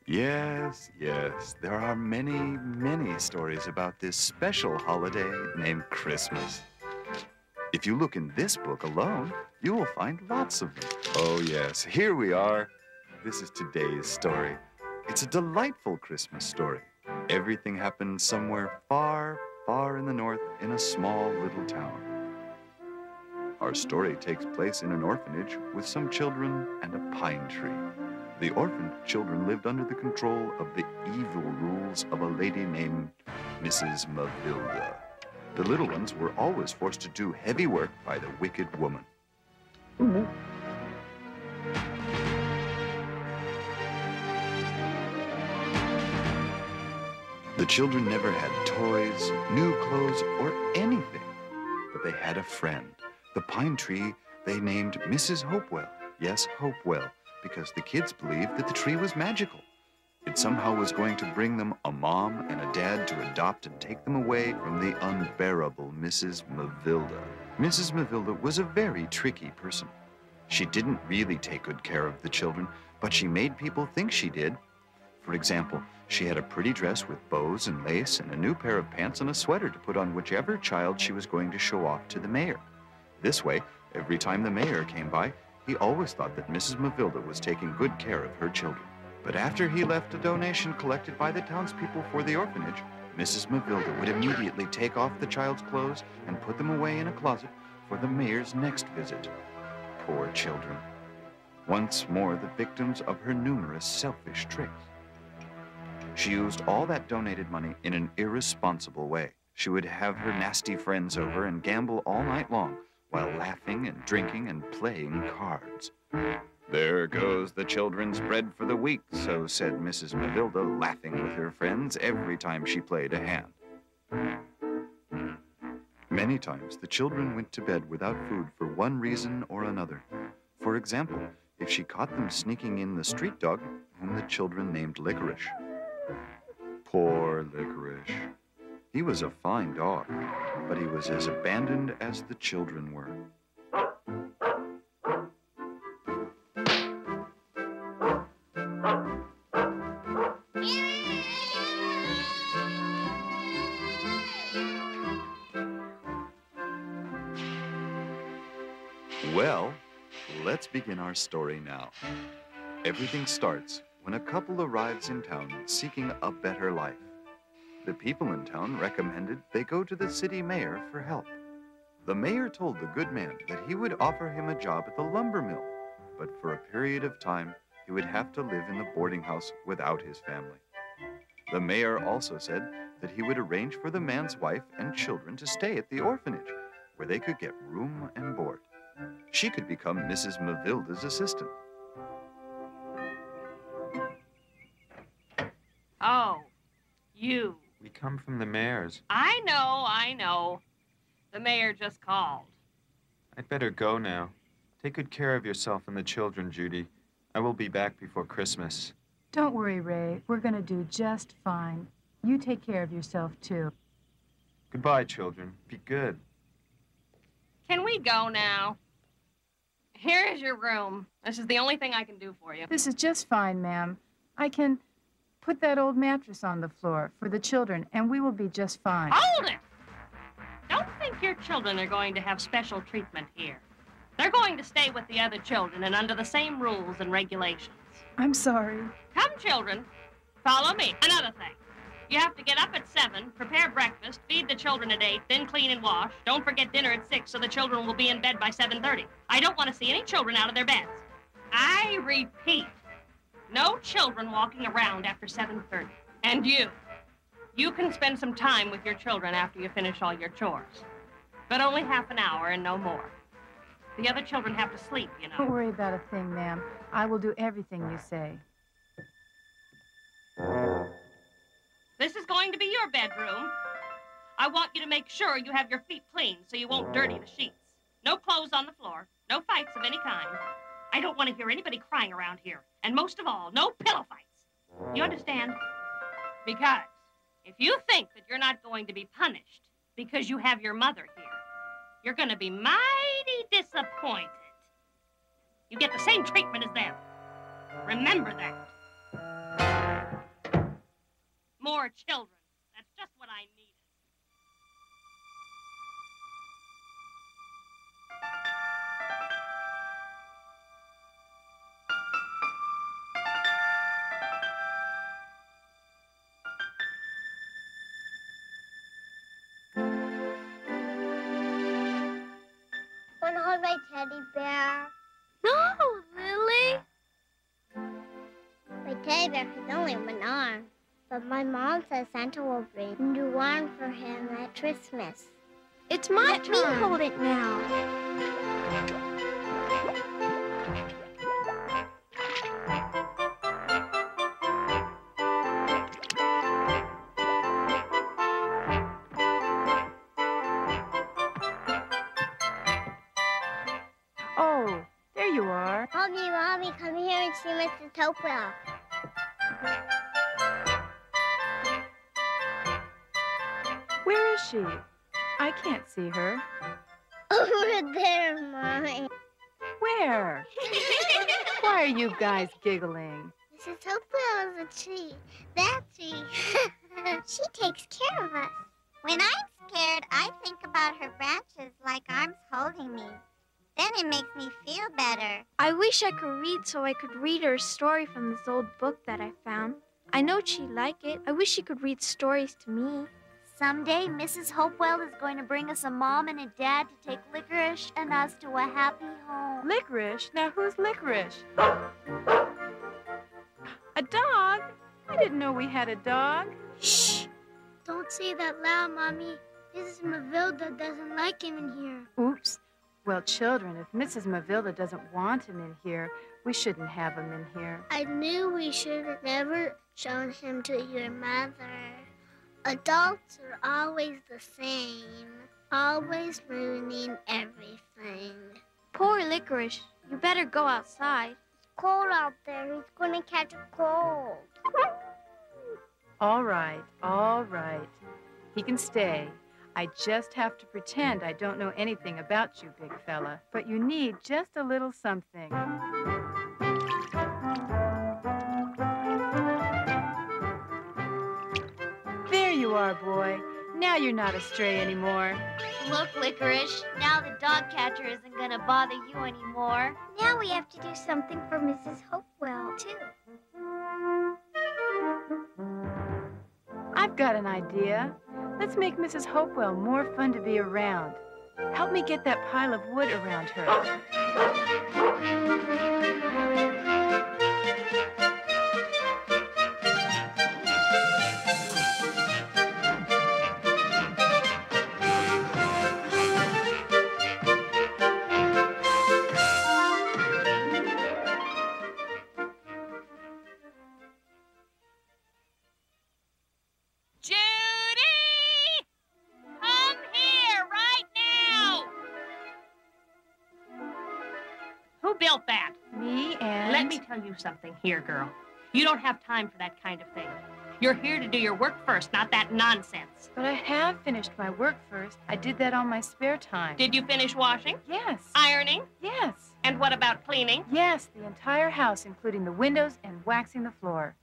Yes, yes, there are many, many stories about this special holiday named Christmas. If you look in this book alone, you will find lots of them. Oh, yes, here we are. This is today's story. It's a delightful Christmas story. Everything happened somewhere far, far in the north in a small little town. Our story takes place in an orphanage with some children and a pine tree. The orphaned children lived under the control of the evil rules of a lady named Mrs. Mavilda. The little ones were always forced to do heavy work by the wicked woman. The children never had toys, new clothes, or anything. But they had a friend. The pine tree they named Mrs. Hopewell. Yes, Hopewell, because the kids believed that the tree was magical. It somehow was going to bring them a mom and a dad to adopt and take them away from the unbearable Mrs. Mavilda. Mrs. Mavilda was a very tricky person. She didn't really take good care of the children, but she made people think she did. For example, she had a pretty dress with bows and lace and a new pair of pants and a sweater to put on whichever child she was going to show off to the mayor. This way, every time the mayor came by, he always thought that Mrs. Mavilda was taking good care of her children. But after he left a donation collected by the townspeople for the orphanage, Mrs. Mavilda would immediately take off the child's clothes and put them away in a closet for the mayor's next visit. Poor children. Once more the victims of her numerous selfish tricks. She used all that donated money in an irresponsible way. She would have her nasty friends over and gamble all night long while laughing and drinking and playing cards. There goes the children's bread for the week, so said Mrs. Mavilda, laughing with her friends every time she played a hand. Many times the children went to bed without food for one reason or another. For example, if she caught them sneaking in the street dog, whom the children named Licorice. Poor Licorice. He was a fine dog, but he was as abandoned as the children were. Well, let's begin our story now. Everything starts when a couple arrives in town seeking a better life. The people in town recommended they go to the city mayor for help. The mayor told the good man that he would offer him a job at the lumber mill, but for a period of time, he would have to live in the boarding house without his family. The mayor also said that he would arrange for the man's wife and children to stay at the orphanage, where they could get room and board. She could become Mrs. Mavilda's assistant. Oh, you. We come from the mayor's. I know. The mayor just called. I'd better go now. Take good care of yourself and the children, Judy. I will be back before Christmas. Don't worry, Ray. We're going to do just fine. You take care of yourself, too. Goodbye, children. Be good. Can we go now? Here is your room. This is the only thing I can do for you. This is just fine, ma'am. I can put that old mattress on the floor for the children, and we will be just fine. Hold it! Don't think your children are going to have special treatment here. They're going to stay with the other children and under the same rules and regulations. I'm sorry. Come, children. Follow me. Another thing. You have to get up at 7, prepare breakfast, feed the children at 8, then clean and wash. Don't forget dinner at 6 so the children will be in bed by 7:30. I don't want to see any children out of their beds. I repeat, no children walking around after 7:30. And you can spend some time with your children after you finish all your chores. But only half an hour and no more. The other children have to sleep, you know. Don't worry about a thing, ma'am. I will do everything you say. This is going to be your bedroom. I want you to make sure you have your feet clean so you won't dirty the sheets. No clothes on the floor. No fights of any kind. I don't want to hear anybody crying around here. And most of all, no pillow fights. You understand? Because if you think that you're not going to be punished because you have your mother here, you're going to be mighty disappointed. You get the same treatment as them. Remember that. More children. That's just what I needed. Want to hold my teddy bear? No, Lily. My teddy bear has only one arm. But my mom says Santa will bring a new arm for him at Christmas. It's my Let turn. me hold it now. Oh, there you are. Mommy, come here and see Mrs. Hopewell. Where is she? I can't see her. Over there, Mommy. Where? Why are you guys giggling? Mrs. Hopewell is a tree. That tree. She takes care of us. When I'm scared, I think about her branches like arms holding me. Then it makes me feel better. I wish I could read so I could read her a story from this old book that I found. I know she'd like it. I wish she could read stories to me. Someday, Mrs. Hopewell is going to bring us a mom and a dad to take Licorice and us to a happy home. Licorice? Now who's Licorice? A dog? I didn't know we had a dog. Shh! Don't say that loud, Mommy. Mrs. Mavilda doesn't like him in here. Oops. Well, children, if Mrs. Mavilda doesn't want him in here, we shouldn't have him in here. I knew we should have never shown him to your mother. Adults are always the same, always ruining everything. Poor Licorice. You better go outside. It's cold out there. He's going to catch a cold. All right, all right. He can stay. I just have to pretend I don't know anything about you, big fella. But you need just a little something. There you are, boy. Now you're not a stray anymore. Look, Licorice. Now the dog catcher isn't gonna bother you anymore. Now we have to do something for Mrs. Hopewell, too. I've got an idea. Let's make Mrs. Hopewell more fun to be around. Help me get that pile of wood around her. Built that. Me and... Let me tell you something here, girl. You don't have time for that kind of thing. You're here to do your work first, not that nonsense. But I have finished my work first. I did that on my spare time. Did you finish washing? Yes. Ironing? Yes. And what about cleaning? Yes, the entire house, including the windows and waxing the floor.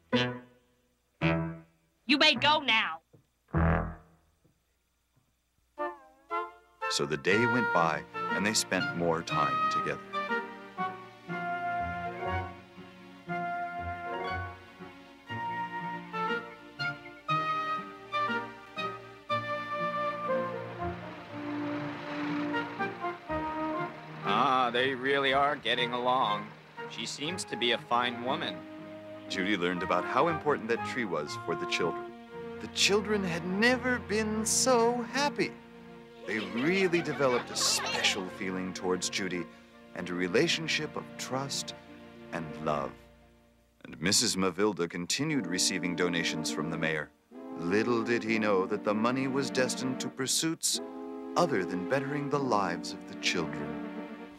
You may go now. So the day went by, and they spent more time together. Yeah, they really are getting along. She seems to be a fine woman. Judy learned about how important that tree was for the children. The children had never been so happy. They really developed a special feeling towards Judy and a relationship of trust and love. And Mrs. Mavilda continued receiving donations from the mayor. Little did he know that the money was destined to pursuits other than bettering the lives of the children.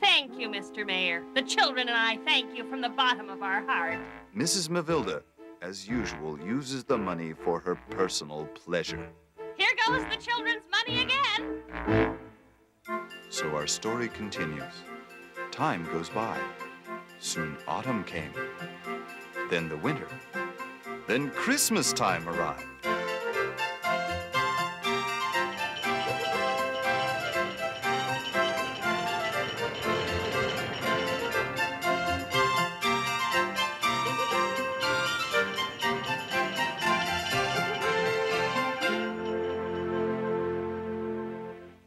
Thank you, Mr. Mayor. The children and I thank you from the bottom of our heart. Mrs. Mavilda, as usual, uses the money for her personal pleasure. Here goes the children's money again. So our story continues. Time goes by. Soon autumn came. Then the winter. Then Christmas time arrived.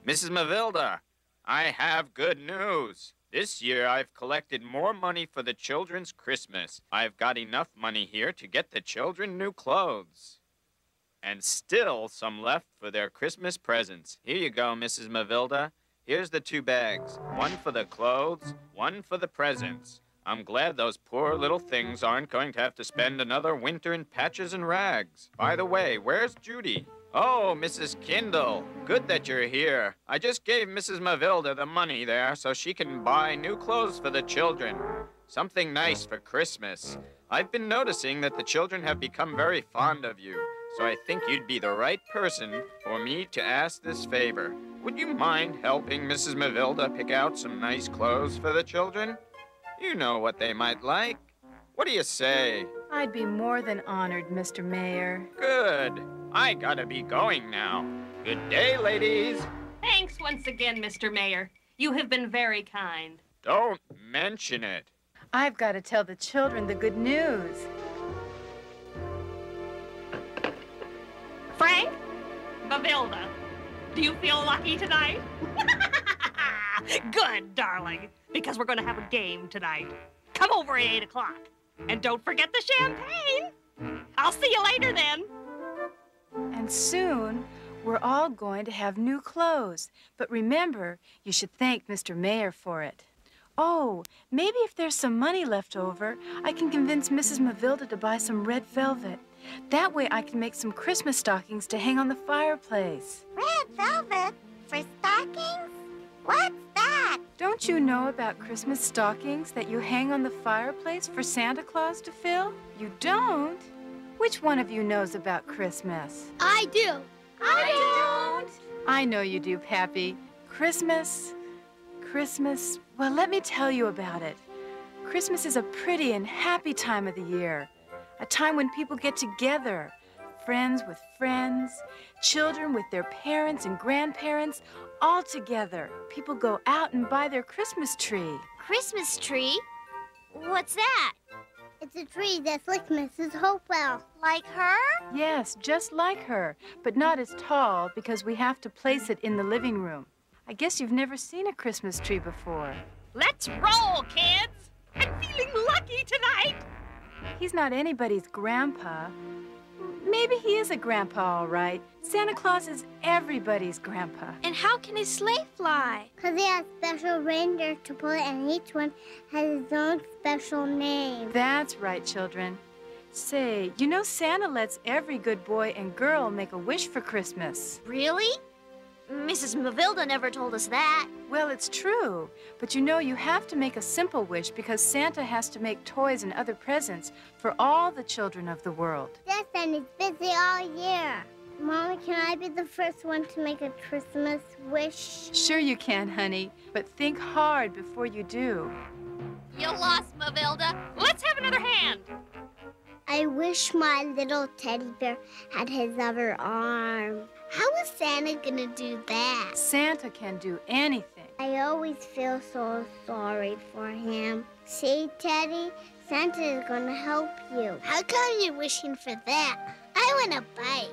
Mrs. Mavilda, I have good news. This year I've collected more money for the children's Christmas. I've got enough money here to get the children new clothes. And still some left for their Christmas presents. Here you go, Mrs. Mavilda. Here's the 2 bags. One for the clothes, one for the presents. I'm glad those poor little things aren't going to have to spend another winter in patches and rags. By the way, where's Judy? Oh, Mrs. Kindle, good that you're here. I just gave Mrs. Mavilda the money there so she can buy new clothes for the children. Something nice for Christmas. I've been noticing that the children have become very fond of you, so I think you'd be the right person for me to ask this favor. Would you mind helping Mrs. Mavilda pick out some nice clothes for the children? You know what they might like. What do you say? I'd be more than honored, Mr. Mayor. Good. I gotta be going now. Good day, ladies. Thanks once again, Mr. Mayor. You have been very kind. Don't mention it. I've got to tell the children the good news. Frank? Mavilda, do you feel lucky tonight? Good, darling, because we're going to have a game tonight. Come over at 8 o'clock. And don't forget the champagne. I'll see you later then. And soon, we're all going to have new clothes. But remember, you should thank Mr. Mayor for it. Oh, maybe if there's some money left over, I can convince Mrs. Mavilda to buy some red velvet. That way I can make some Christmas stockings to hang on the fireplace. Red velvet? For stockings? What's that? Don't you know about Christmas stockings that you hang on the fireplace for Santa Claus to fill? You don't? Which one of you knows about Christmas? I do. I don't. I know you do, Pappy. Christmas, well, let me tell you about it. Christmas is a pretty and happy time of the year. A time when people get together. Friends with friends, children with their parents and grandparents, all together. People go out and buy their Christmas tree. Christmas tree? What's that? It's a tree that's like Mrs. Hopewell. Like her? Yes, just like her, but not as tall because we have to place it in the living room. I guess you've never seen a Christmas tree before. Let's roll, kids. I'm feeling lucky tonight. He's not anybody's grandpa. Maybe he is a grandpa, all right. Santa Claus is everybody's grandpa. And how can his sleigh fly? Because he has special reindeer to pull it, and each one has his own special name. That's right, children. Say, you know Santa lets every good boy and girl make a wish for Christmas. Really? Mrs. Mavilda never told us that. Well, it's true. But you know you have to make a simple wish because Santa has to make toys and other presents for all the children of the world. Yes, and he's busy all year. Mommy, can I be the first one to make a Christmas wish? Sure you can, honey. But think hard before you do. You lost, Mavilda. Let's have another hand. I wish my little teddy bear had his other arm. How is Santa gonna do that? Santa can do anything. I always feel so sorry for him. See, Teddy, Santa is gonna help you. How come you're wishing for that? I want a bike.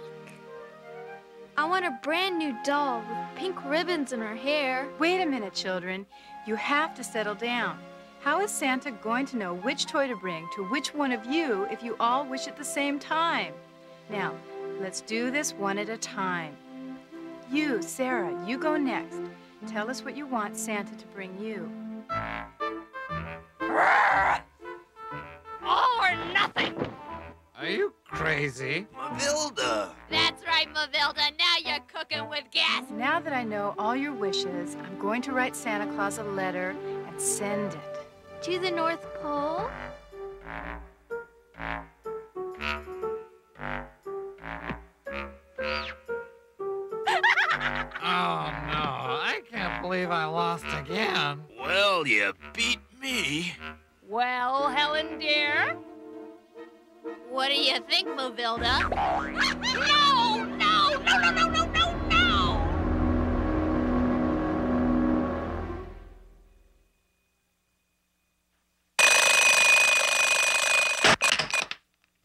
I want a brand new doll with pink ribbons in her hair. Wait a minute, children. You have to settle down. How is Santa going to know which toy to bring to which one of you if you all wish at the same time? Now, let's do this one at a time. You, Sarah, you go next. Tell us what you want Santa to bring you. All or nothing. Are you crazy? Mavilda! That's right, Mavilda. Now you're cooking with gas. Now that I know all your wishes, I'm going to write Santa Claus a letter and send it. To the North Pole? Oh, no. I can't believe I lost again. Well, you beat me. Well, Helen, dear? What do you think, Mavilda? No! No! No, no, no, no, no, no!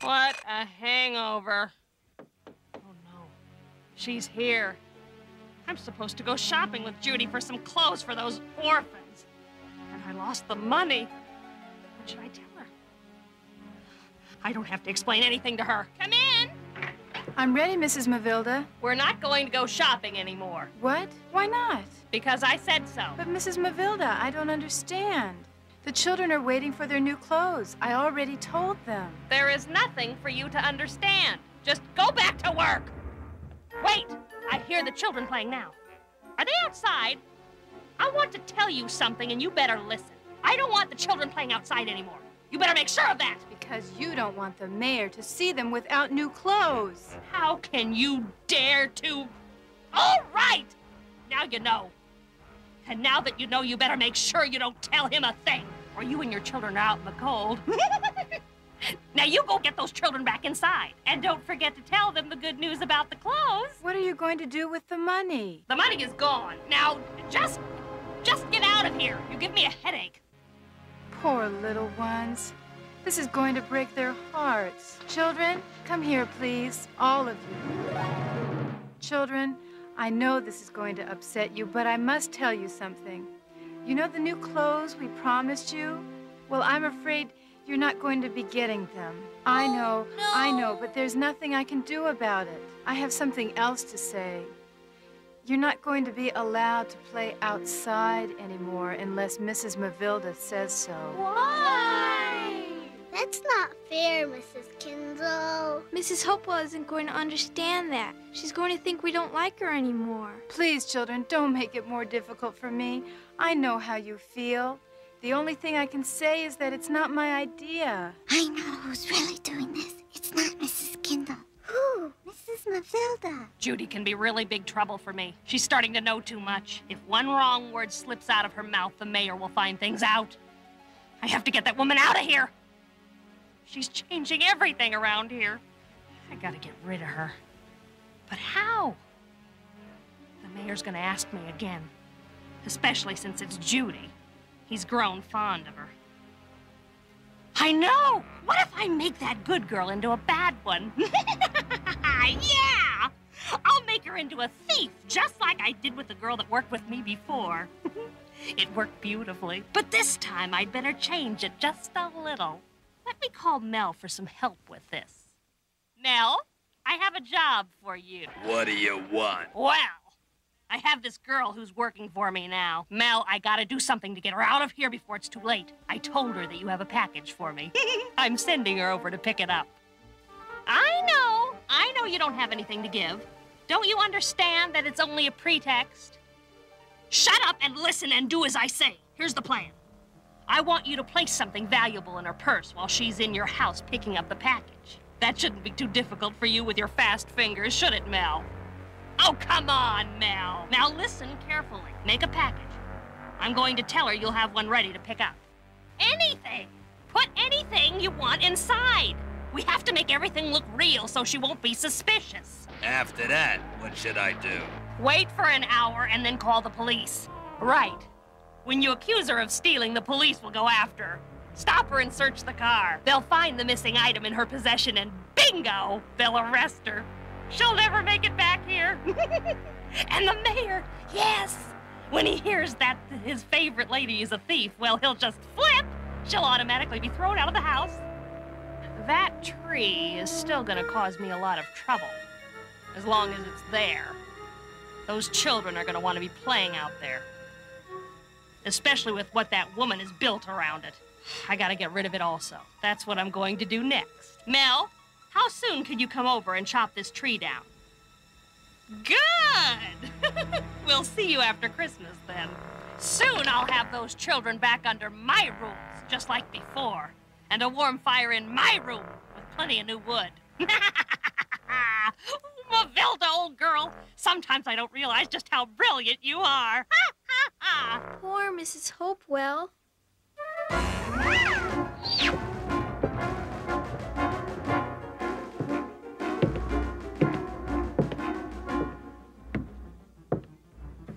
What a hangover. Oh, no. She's here. I'm supposed to go shopping with Judy for some clothes for those orphans. And I lost the money. What should I tell her? I don't have to explain anything to her. Come in. I'm ready, Mrs. Mavilda. We're not going to go shopping anymore. What? Why not? Because I said so. But Mrs. Mavilda, I don't understand. The children are waiting for their new clothes. I already told them. There is nothing for you to understand. Just go back to work. Wait, I hear the children playing now. Are they outside? I want to tell you something, and you better listen. I don't want the children playing outside anymore. You better make sure of that. Because you don't want the mayor to see them without new clothes. How can you dare to... All right! Now you know. And now that you know, you better make sure you don't tell him a thing, or you and your children are out in the cold. Now you go get those children back inside. And don't forget to tell them the good news about the clothes. What are you going to do with the money? The money is gone. Now, just get out of here. You give me a headache. Poor little ones. This is going to break their hearts. Children, come here, please. All of you. Children, I know this is going to upset you, but I must tell you something. You know the new clothes we promised you? Well, I'm afraid you're not going to be getting them. I know, but there's nothing I can do about it. I have something else to say. You're not going to be allowed to play outside anymore unless Mrs. Mavilda says so. Why? That's not fair, Mrs. Kindle. Mrs. Hopewell isn't going to understand that. She's going to think we don't like her anymore. Please, children, don't make it more difficult for me. I know how you feel. The only thing I can say is that it's not my idea. I know who's really doing this. It's not Mrs. Kindle. Who? Mrs. Mavilda. Judy can be really big trouble for me. She's starting to know too much. If one wrong word slips out of her mouth, the mayor will find things out. I have to get that woman out of here. She's changing everything around here. I gotta get rid of her. But how? The mayor's gonna ask me again. Especially since it's Judy. He's grown fond of her. I know! What if I make that good girl into a bad one? Yeah! I'll make her into a thief, just like I did with the girl that worked with me before. It worked beautifully. But this time, I'd better change it just a little. Let me call Mel for some help with this. Mel, I have a job for you. What do you want? Well, I have this girl who's working for me now. Mel, I gotta do something to get her out of here before it's too late. I told her that you have a package for me. I'm sending her over to pick it up. I know you don't have anything to give. Don't you understand that it's only a pretext? Shut up and listen and do as I say. Here's the plan. I want you to place something valuable in her purse while she's in your house picking up the package. That shouldn't be too difficult for you with your fast fingers, should it, Mel? Oh, come on, Mel. Now listen carefully. Make a package. I'm going to tell her you'll have one ready to pick up. Anything. Put anything you want inside. We have to make everything look real so she won't be suspicious. After that, what should I do? Wait for an hour and then call the police. Right. When you accuse her of stealing, the police will go after her. Stop her and search the car. They'll find the missing item in her possession and bingo, they'll arrest her. She'll never make it back here. And the mayor, yes! When he hears that his favorite lady is a thief, well, he'll just flip. She'll automatically be thrown out of the house. That tree is still gonna cause me a lot of trouble, as long as it's there. Those children are gonna want to be playing out there, especially with what that woman has built around it. I gotta get rid of it also. That's what I'm going to do next. Mel, how soon can you come over and chop this tree down? Good! We'll see you after Christmas, then. Soon I'll have those children back under my rules, just like before. And a warm fire in my room with plenty of new wood. Mavilda, old girl, sometimes I don't realize just how brilliant you are. Poor Mrs. Hopewell.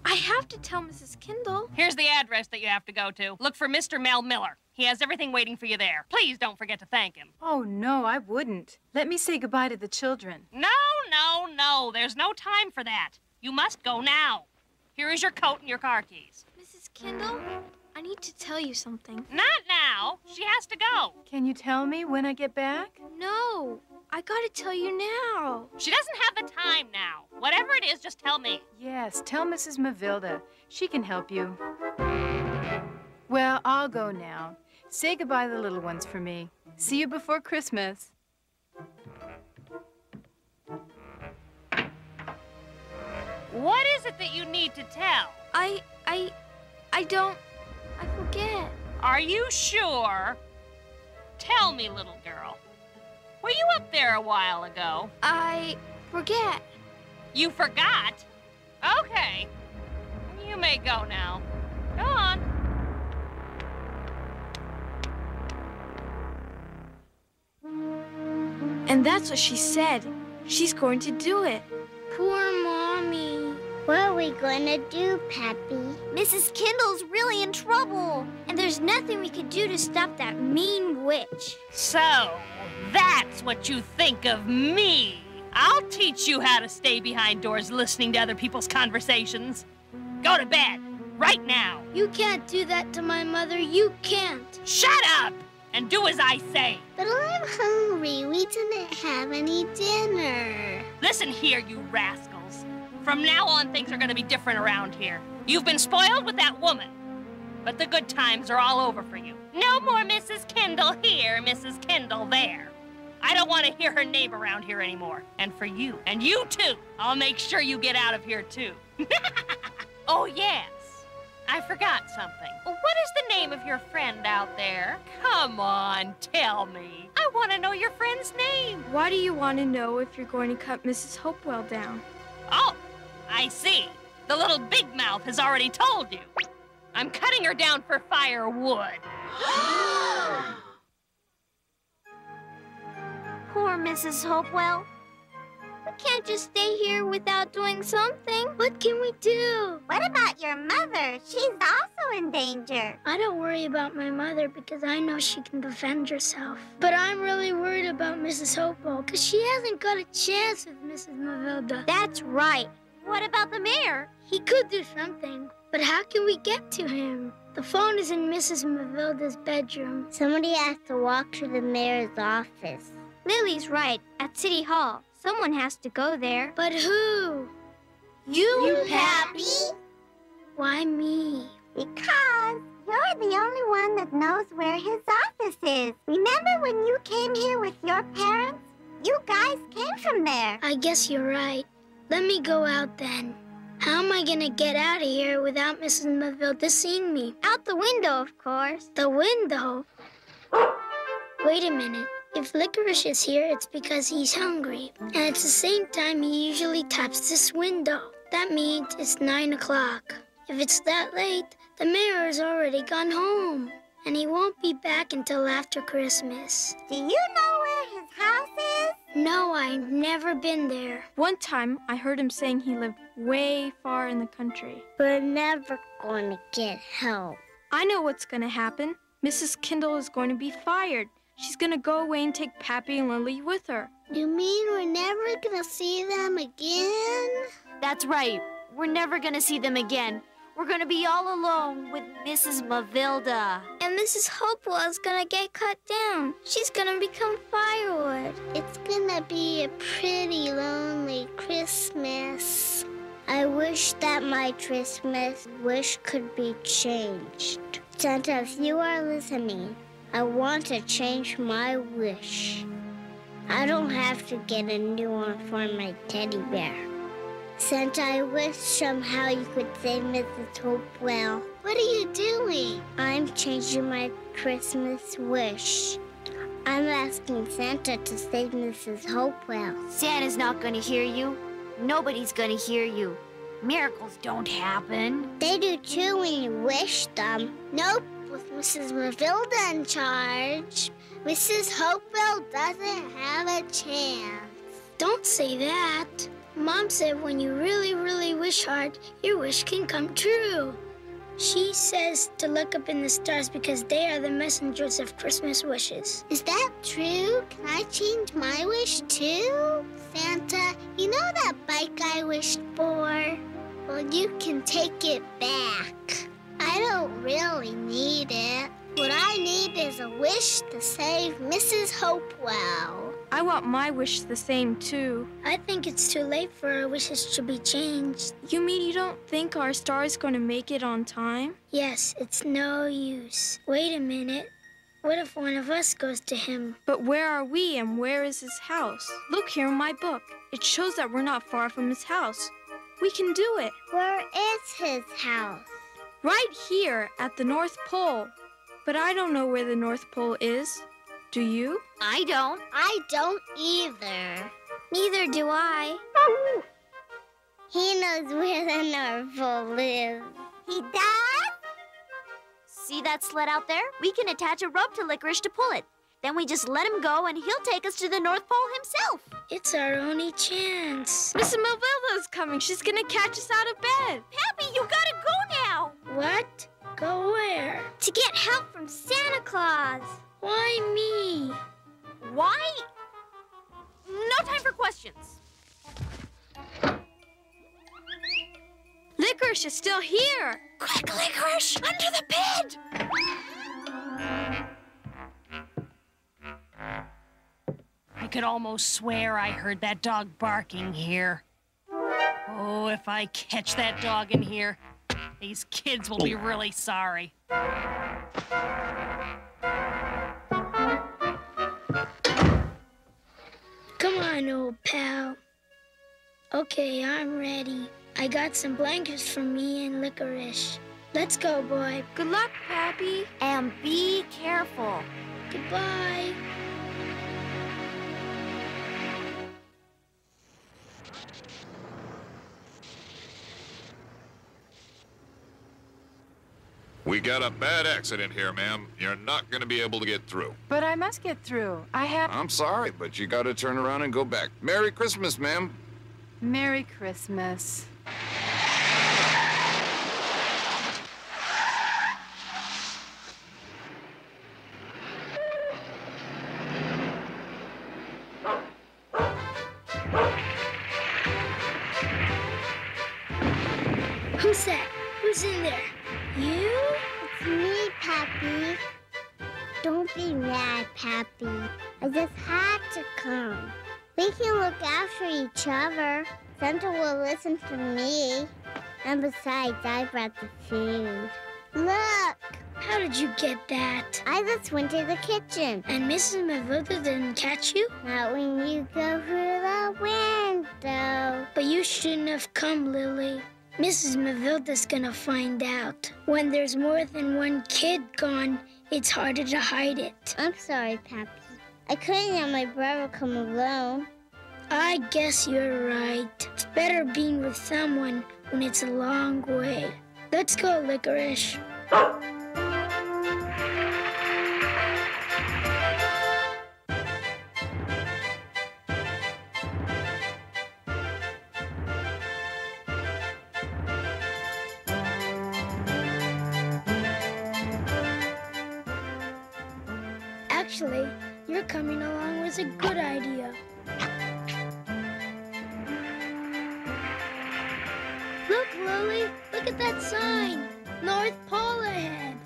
I have to tell Mrs. Kindle. Here's the address that you have to go to. Look for Mr. Mel Miller. He has everything waiting for you there. Please don't forget to thank him. Oh, no, I wouldn't. Let me say goodbye to the children. No. There's no time for that. You must go now. Here is your coat and your car keys. Mrs. Kindle, I need to tell you something. Not now. She has to go. Can you tell me when I get back? No, I gotta tell you now. She doesn't have the time now. Whatever it is, just tell me. Yes, tell Mrs. Mavilda. She can help you. Well, I'll go now. Say goodbye to the little ones for me. See you before Christmas. What is it that you need to tell? I forget. Are you sure? Tell me, little girl. Were you up there a while ago? I forget. You forgot? Okay. You may go now. Go on. And that's what she said. She's going to do it. Poor Mommy. What are we gonna do, Pappy? Mrs. Kindle's really in trouble. And there's nothing we could do to stop that mean witch. So, that's what you think of me. I'll teach you how to stay behind doors listening to other people's conversations. Go to bed, right now. You can't do that to my mother. You can't. Shut up and do as I say. But I'm hungry. We didn't have any dinner. Listen here, you rascals. From now on, things are going to be different around here. You've been spoiled with that woman, but the good times are all over for you. No more Mrs. Kindle here, Mrs. Kindle there. I don't want to hear her name around here anymore. And for you, and you too, I'll make sure you get out of here too. Oh, yes. I forgot something. What is the name of your friend out there? Come on, tell me. I want to know your friend's name. Why do you want to know if you're going to cut Mrs. Hopewell down? Oh, I see. The little big mouth has already told you. I'm cutting her down for firewood. Poor Mrs. Hopewell. We can't just stay here without doing something. What can we do? What about your mother? She's also in danger. I don't worry about my mother because I know she can defend herself. But I'm really worried about Mrs. Hopewell because she hasn't got a chance with Mrs. Mavilda. That's right. What about the mayor? He could do something, but how can we get to him? The phone is in Mrs. Mavilda's bedroom. Somebody has to walk to the mayor's office. Lily's right. At City Hall. Someone has to go there. But who? You, Pappy? Why me? Because you're the only one that knows where his office is. Remember when you came here with your parents? You guys came from there. I guess you're right. Let me go out then. How am I gonna get out of here without Mrs. Mavilda seeing me? Out the window, of course. The window? Wait a minute. If Licorice is here, it's because he's hungry. And it's the same time he usually taps this window. That means it's 9 o'clock. If it's that late, the mayor has already gone home. And he won't be back until after Christmas. Do you know where his house is? No, I've never been there. One time, I heard him saying he lived way far in the country. We're never going to get help. I know what's going to happen. Mrs. Kindle is going to be fired. She's going to go away and take Pappy and Lily with her. You mean we're never going to see them again? That's right. We're never gonna see them again. We're gonna be all alone with Mrs. Mavilda. And Mrs. Hopewell is gonna get cut down. She's gonna become firewood. It's gonna be a pretty lonely Christmas. I wish that my Christmas wish could be changed. Santa, if you are listening, I want to change my wish. I don't have to get a new one for my teddy bear. Santa, I wish somehow you could save Mrs. Hopewell. What are you doing? I'm changing my Christmas wish. I'm asking Santa to save Mrs. Hopewell. Santa's not gonna hear you. Nobody's gonna hear you. Miracles don't happen. They do too when you wish them. Nope, with Mrs. Mavilda in charge, Mrs. Hopewell doesn't have a chance. Don't say that. Mom said when you really, really wish hard, your wish can come true. She says to look up in the stars because they are the messengers of Christmas wishes. Is that true? Can I change my wish too? Santa, you know that bike I wished for? Well, you can take it back. I don't really need it. What I need is a wish to save Mrs. Hopewell. I want my wish the same, too. I think it's too late for our wishes to be changed. You mean you don't think our star is going to make it on time? Yes, it's no use. Wait a minute. What if one of us goes to him? But where are we and where is his house? Look here in my book. It shows that we're not far from his house. We can do it. Where is his house? Right here at the North Pole. But I don't know where the North Pole is. Do you? I don't. I don't either. Neither do I. He knows where the North Pole is. He does? See that sled out there? We can attach a rope to Licorice to pull it. Then we just let him go and he'll take us to the North Pole himself. It's our only chance. Mrs. Mavilda is coming. She's gonna catch us out of bed. Pappy, you gotta go now. What? Go where? To get help from Santa Claus. Why me? Why? No time for questions. Licorice is still here. Quick, Licorice, under the bed. I could almost swear I heard that dog barking here. Oh, if I catch that dog in here, these kids will be really sorry. Come on, old pal. Okay, I'm ready. I got some blankets for me and Licorice. Let's go, boy. Good luck, Pappy. And be careful. Goodbye. We got a bad accident here, ma'am. You're not going to be able to get through. But I must get through. I have... I'm sorry, but you got to turn around and go back. Merry Christmas, ma'am. Merry Christmas. Who's that? Who's in there? You? It's me, Pappy. Don't be mad, Pappy. I just had to come. We can look after each other. Santa will listen to me. And besides, I brought the food. Look! How did you get that? I just went to the kitchen. And Mrs. Mavilda didn't catch you? Not when you go through the window. But you shouldn't have come, Lily. Mrs. Mavilda's gonna find out. When there's more than one kid gone, it's harder to hide it. I'm sorry, Pappy. I couldn't let my brother come alone. I guess you're right. It's better being with someone when it's a long way. Let's go, Licorice. Actually, your coming along was a good idea. Look, Look at that sign. North Pole ahead.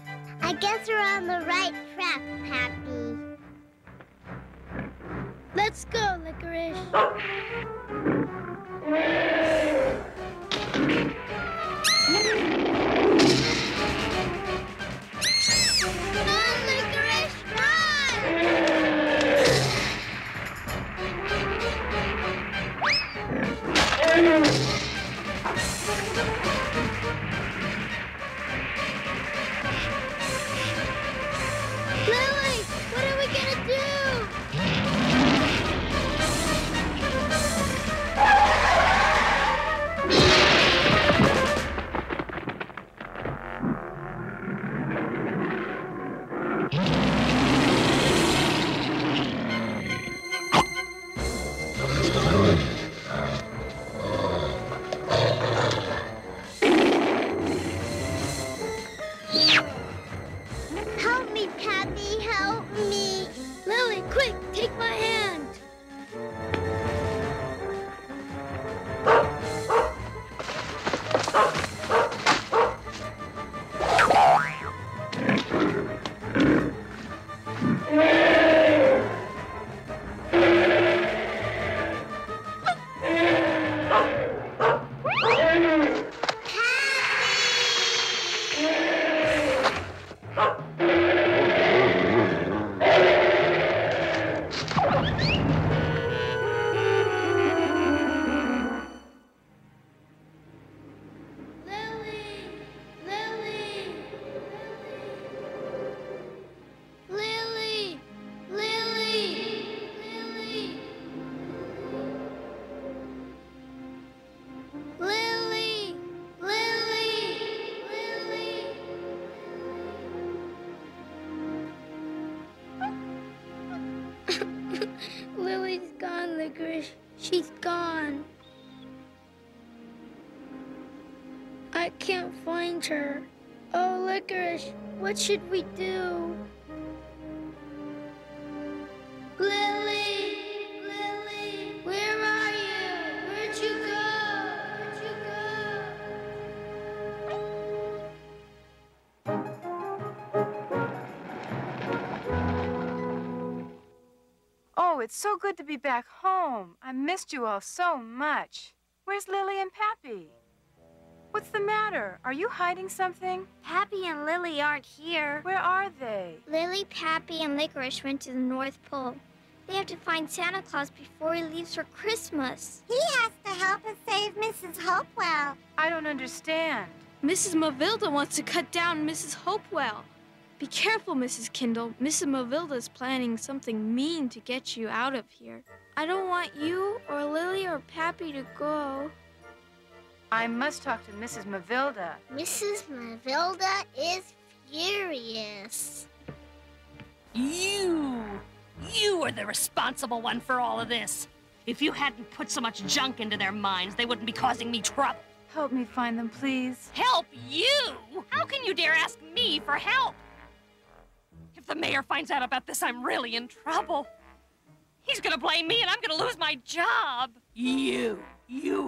I guess we're on the right track, Pappy. Let's go, Licorice. Come on, Licorice, Lily, what are we gonna do? Help me, Pappy, help me. Lily, quick, take my hand. Lily's gone, Licorice. She's gone. I can't find her. Oh, Licorice, what should we do? Lily! Lily! Where are you? Where'd you go? Where'd you Oh, it's so good to be back home. I missed you all so much. Where's Lily and Pappy? What's the matter? Are you hiding something? Pappy and Lily aren't here. Where are they? Lily, Pappy, and Licorice went to the North Pole. They have to find Santa Claus before he leaves for Christmas. He has to help us save Mrs. Hopewell. I don't understand. Mrs. Mavilda wants to cut down Mrs. Hopewell. Be careful, Mrs. Kindle. Mrs. Mavilda is planning something mean to get you out of here. I don't want you or Lily or Pappy to go. I must talk to Mrs. Mavilda. Mrs. Mavilda is furious. You are the responsible one for all of this. If you hadn't put so much junk into their minds, they wouldn't be causing me trouble. Help me find them, please. Help you? How can you dare ask me for help? If the mayor finds out about this, I'm really in trouble. He's gonna blame me and I'm gonna lose my job. You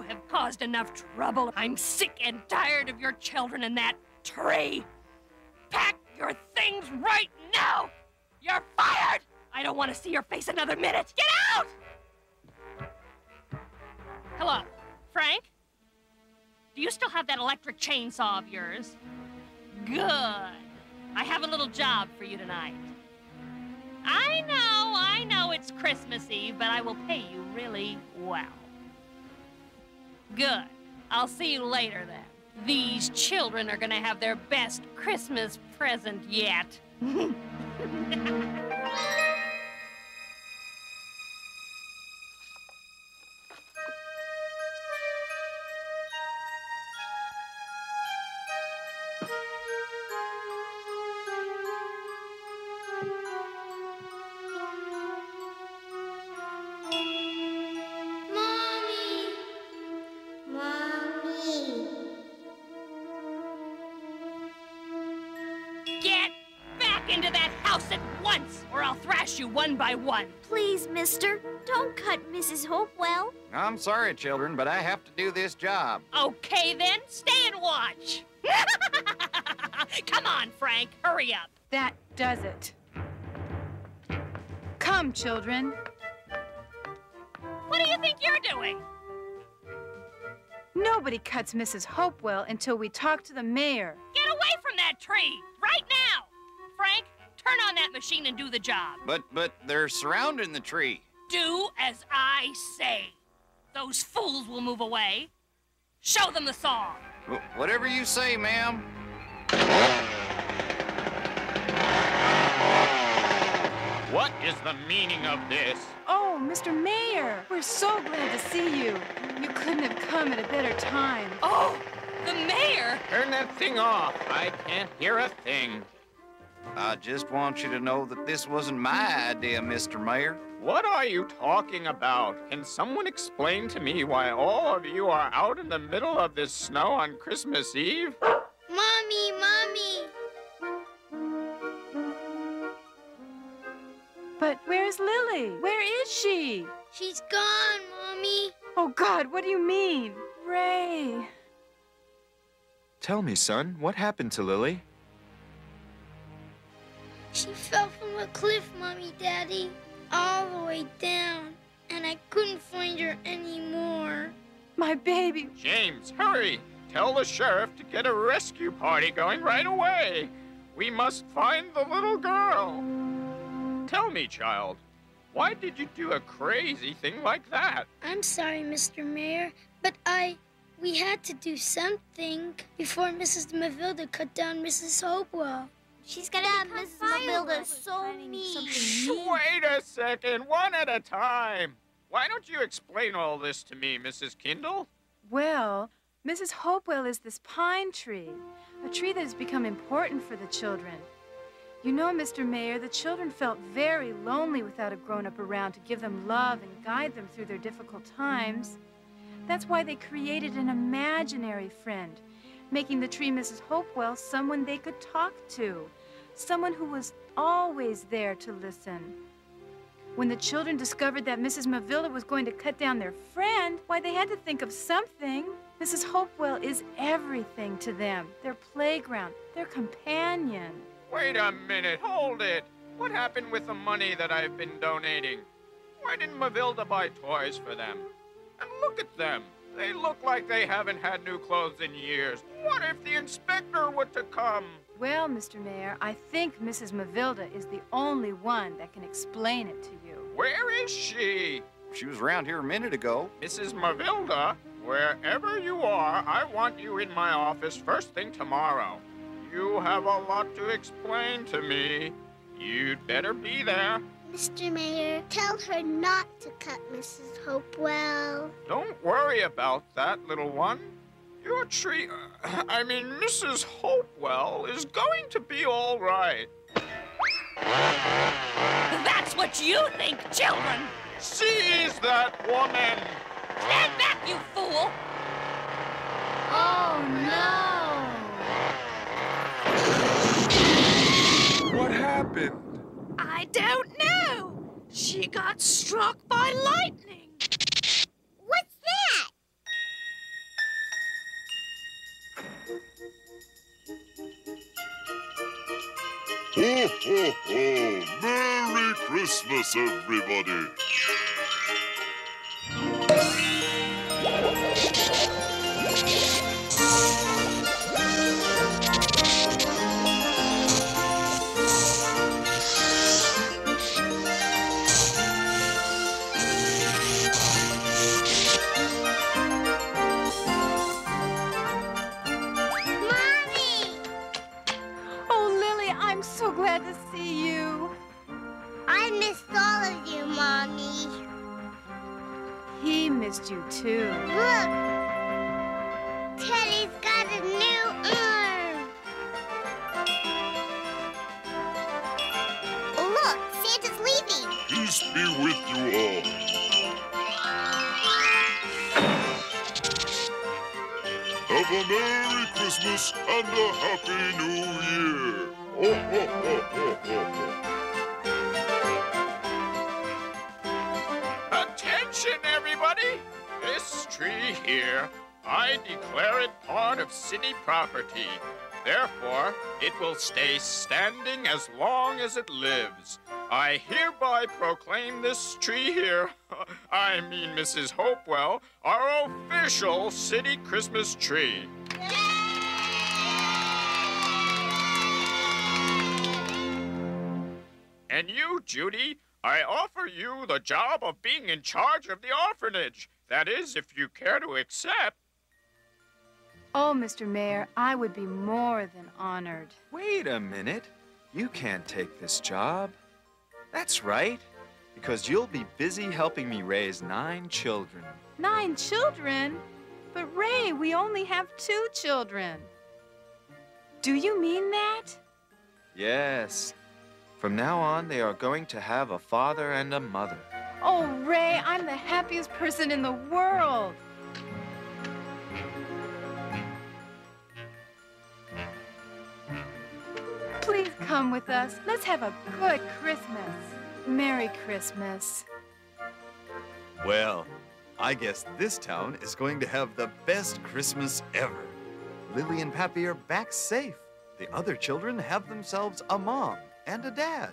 have caused enough trouble. I'm sick and tired of your children in that tree. Pack your things right now. You're fired. I don't want to see your face another minute. Get out! Hello, Frank? Do you still have that electric chainsaw of yours? Good. I have a little job for you tonight. I know it's Christmas Eve, but I will pay you really well. Good. I'll see you later then. These children are gonna have their best Christmas present yet. Into that house at once, or I'll thrash you one by one. Please, mister, don't cut Mrs. Hopewell. I'm sorry, children, but I have to do this job. Okay, then. Stay and watch. Come on, Frank, hurry up. That does it. Come, children. What do you think you're doing? Nobody cuts Mrs. Hopewell until we talk to the mayor. Get away from that tree, right now. Frank, turn on that machine and do the job. But they're surrounding the tree. Do as I say. Those fools will move away. Show them the saw. Whatever you say, ma'am. What is the meaning of this? Oh, Mr. Mayor, we're so glad to see you. You couldn't have come at a better time. Oh, the mayor? Turn that thing off. I can't hear a thing. I just want you to know that this wasn't my idea, Mr. Mayor. What are you talking about? Can someone explain to me why all of you are out in the middle of this snow on Christmas Eve? Mommy, Mommy! But where's Lily? Where is she? She's gone, Mommy. Oh, God, what do you mean? Ray. Tell me, son, what happened to Lily? She fell from a cliff, Mommy, Daddy. All the way down. And I couldn't find her anymore. My baby. James, hurry! Tell the sheriff to get a rescue party going right away. We must find the little girl. Tell me, child, why did you do a crazy thing like that? I'm sorry, Mr. Mayor, but we had to do something before Mrs. Mavilda cut down Mrs. Hopewell. She's gonna become Mrs. Mavilda so mean. Wait a second, one at a time. Why don't you explain all this to me, Mrs. Kindle? Well, Mrs. Hopewell is this pine tree, a tree that has become important for the children. You know, Mr. Mayor, the children felt very lonely without a grown-up around to give them love and guide them through their difficult times. That's why they created an imaginary friend, making the tree Mrs. Hopewell someone they could talk to, someone who was always there to listen. When the children discovered that Mrs. Mavilda was going to cut down their friend, why, they had to think of something. Mrs. Hopewell is everything to them, their playground, their companion. Wait a minute, hold it. What happened with the money that I've been donating? Why didn't Mavilda buy toys for them? And look at them. They look like they haven't had new clothes in years. What if the inspector were to come? Well, Mr. Mayor, I think Mrs. Mavilda is the only one that can explain it to you. Where is she? She was around here a minute ago. Mrs. Mavilda, wherever you are, I want you in my office first thing tomorrow. You have a lot to explain to me. You'd better be there. Mr. Mayor, tell her not to cut Mrs. Hopewell. Don't worry about that, little one. Your tree, Mrs. Hopewell is going to be all right. That's what you think, children. Seize that woman. Stand back, you fool. Oh, no. What happened? I don't know. She got struck by lightning. What's that? Ho, ho, ho! Merry Christmas, everybody! So glad to see you. I missed all of you, Mommy. He missed you, too. Look! Teddy's got a new arm. Look, Santa's leaving. Peace be with you all. Have a Merry Christmas and a Happy New Year. Ho, ho, ho, ho, ho, ho. Attention, everybody! This tree here, I declare it part of city property. Therefore, it will stay standing as long as it lives. I hereby proclaim this tree here, I mean Mrs. Hopewell, our official city Christmas tree. And you, Judy, I offer you the job of being in charge of the orphanage. That is, if you care to accept. Oh, Mr. Mayor, I would be more than honored. Wait a minute. You can't take this job. That's right, because you'll be busy helping me raise 9 children. 9 children? But Ray, we only have 2 children. Do you mean that? Yes. From now on, they are going to have a father and a mother. Oh, Ray, I'm the happiest person in the world. Please come with us. Let's have a good Christmas. Merry Christmas. Well, I guess this town is going to have the best Christmas ever. Lily and Pappy are back safe. The other children have themselves a mom and a dad.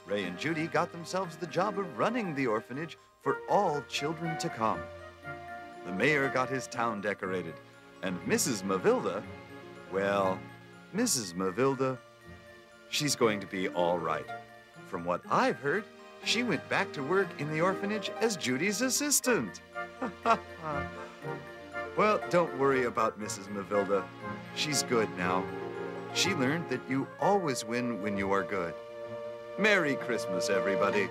Ray and Judy got themselves the job of running the orphanage for all children to come. The mayor got his town decorated, and Mrs. Mavilda, well, Mrs. Mavilda, she's going to be all right. From what I've heard, she went back to work in the orphanage as Judy's assistant. Well, don't worry about Mrs. Mavilda. She's good now. She learned that you always win when you are good. Merry Christmas, everybody.